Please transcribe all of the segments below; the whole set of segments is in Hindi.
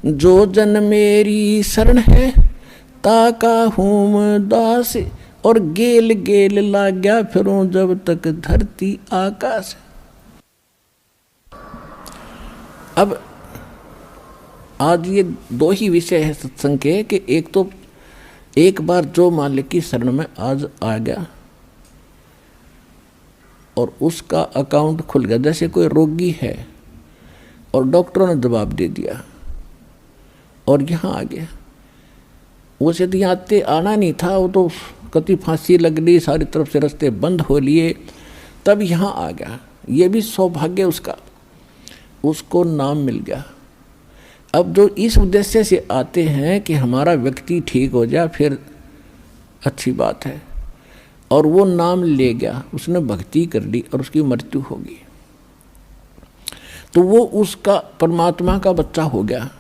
जो जन मेरी शरण है ताका हूँ दास, और गेल गेल लाग्या फिरूं जब तक धरती आकाश। अब आज ये दो ही विषय है सत्संग के कि एक तो एक बार जो मालिक की शरण में आज आ गया और उसका अकाउंट खुल गया, जैसे कोई रोगी है और डॉक्टरों ने जवाब दे दिया और यहाँ आ गया। वो से यहाँ आना नहीं था, वो तो कति फांसी लग ली, सारी तरफ से रास्ते बंद हो लिए, तब यहाँ आ गया। ये भी सौभाग्य उसका, उसको नाम मिल गया। अब जो इस उद्देश्य से आते हैं कि हमारा व्यक्ति ठीक हो जाए, फिर अच्छी बात है, और वो नाम ले गया, उसने भक्ति कर ली और उसकी मृत्यु होगी, तो वो उसका परमात्मा का बच्चा हो गया।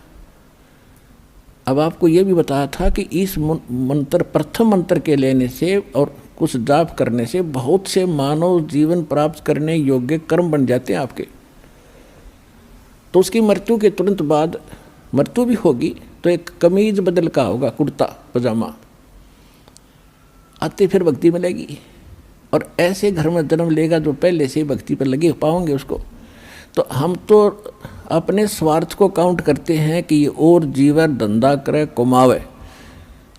अब आपको ये भी बताया था कि इस मंत्र, प्रथम मंत्र के लेने से और कुछ जाप करने से बहुत से मानव जीवन प्राप्त करने योग्य कर्म बन जाते हैं आपके। तो उसकी मृत्यु के तुरंत बाद मृत्यु भी होगी तो एक कमीज बदल का होगा, कुर्ता पजामा, आते फिर भक्ति मिलेगी। और ऐसे घर में जन्म लेगा जो पहले से भक्ति पर लगे पाओगे उसको। तो हम तो अपने स्वार्थ को काउंट करते हैं कि ये और जीवन धंधा करे कमावे,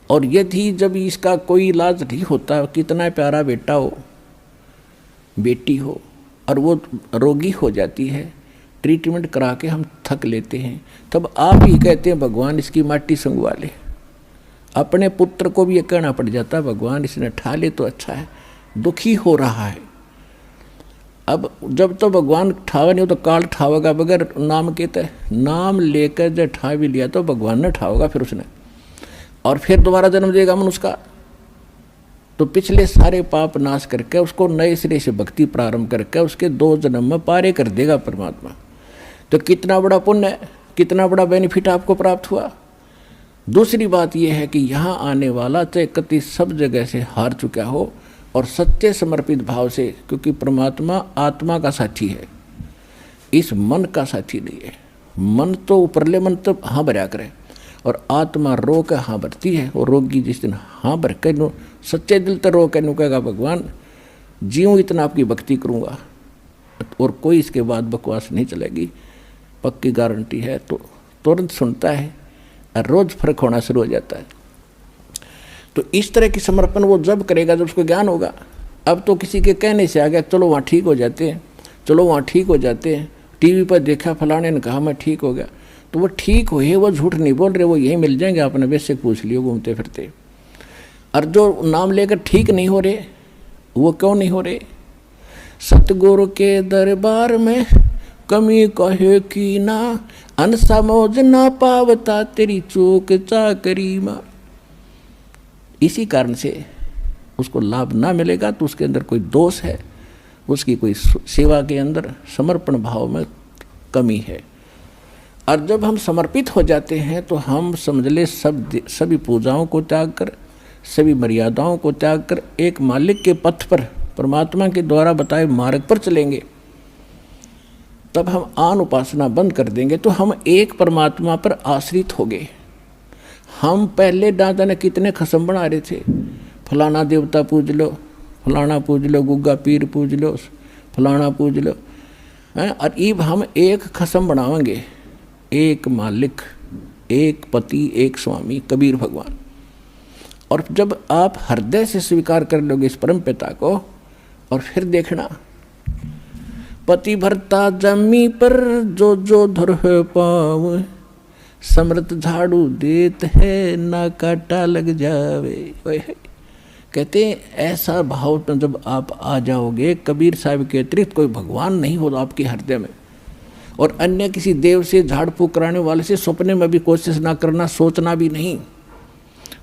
और यदि जब इसका कोई इलाज नहीं होता, कितना प्यारा बेटा हो बेटी हो और वो रोगी हो जाती है, ट्रीटमेंट करा के हम थक लेते हैं, तब आप ही कहते हैं भगवान इसकी माटी संगवा ले। अपने पुत्र को भी ये कहना पड़ जाता है भगवान इसने ठा ले तो अच्छा है, दुखी हो रहा है। अब जब तो भगवान ठावा नहीं हो तो काल ठावेगा बगैर नाम के, तय नाम लेकर जब ठा भी लिया तो भगवान ने ठावेगा फिर उसने, और फिर दोबारा जन्म देगा मनुष्य का। तो पिछले सारे पाप नाश करके उसको नए सिरे से भक्ति प्रारंभ करके उसके 2 जन्म में पारे कर देगा परमात्मा। तो कितना बड़ा पुण्य है, कितना बड़ा बेनिफिट आपको प्राप्त हुआ। दूसरी बात यह है कि यहाँ आने वाला चाहे कति सब जगह से हार चुका हो और सच्चे समर्पित भाव से, क्योंकि परमात्मा आत्मा का साथी है, इस मन का साथी नहीं है। मन तो ऊपरले मन तो हाँ भरा करे और आत्मा रो के हाँ भरती है। और रोगी जिस दिन हाँ भर के नो सच्चे दिल तो रो के नु कहेगा भगवान जीऊँ इतना आपकी भक्ति करूँगा, और कोई इसके बाद बकवास नहीं चलेगी, पक्की गारंटी है। तो तुरंत सुनता है और रोज़ फर्क होना शुरू हो जाता है। तो इस तरह की समर्पण वो जब करेगा जब उसको ज्ञान होगा। अब तो किसी के कहने से आ गया चलो वहाँ ठीक हो जाते हैं, चलो वहाँ ठीक हो जाते हैं, टीवी पर देखा फलाने ने कहा मैं ठीक हो गया, तो वो ठीक हुए, वो झूठ नहीं बोल रहे, वो यही मिल जाएंगे, आपने वैसे पूछ लियो घूमते फिरते। और जो नाम लेकर ठीक नहीं हो रहे, वो क्यों नहीं हो रहे? सतगुरु के दरबार में कमी कहे की ना, अनसमझ ना पावता तेरी चूक चाकरी माँ। इसी कारण से उसको लाभ ना मिलेगा तो उसके अंदर कोई दोष है, उसकी कोई सेवा के अंदर समर्पण भाव में कमी है। और जब हम समर्पित हो जाते हैं तो हम समझ ले सभी पूजाओं को त्याग कर, सभी मर्यादाओं को त्याग कर एक मालिक के पथ पर, परमात्मा के द्वारा बताए मार्ग पर चलेंगे। तब हम आन उपासना बंद कर देंगे तो हम एक परमात्मा पर आश्रित हो गए। हम पहले दादा ने कितने खसम बना रहे थे, फलाना देवता पूज लो, फलाना पूज लो, गुग्गा पीर पूज लो, फलाना पूज लो, और अब हम एक खसम बनाएंगे, एक मालिक, एक पति, एक स्वामी, कबीर भगवान। और जब आप हृदय से स्वीकार कर लोगे इस परम पिता को, और फिर देखना पति भरता जमी पर जो जो धर पाव, समृत झाड़ू देत है ना काटा लग जावे। कहते हैं ऐसा भाव में जब आप आ जाओगे, कबीर साहब के अतिरिक्त कोई भगवान नहीं हो आपके हृदय में, और अन्य किसी देव से झाड़ फूक कराने वाले से सपने में भी कोशिश ना करना, सोचना भी नहीं,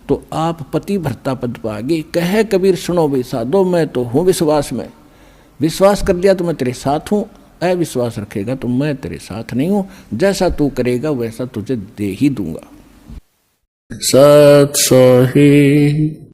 तो आप पति भरता पद पाओगे। कहे कबीर सुनो भाई साधो मैं तो हूँ विश्वास में, विश्वास कर लिया तो मैं तेरे साथ हूँ, अविश्वास रखेगा तो मैं तेरे साथ नहीं हूँ, जैसा तू करेगा वैसा तुझे दे ही दूंगा। सत सोही।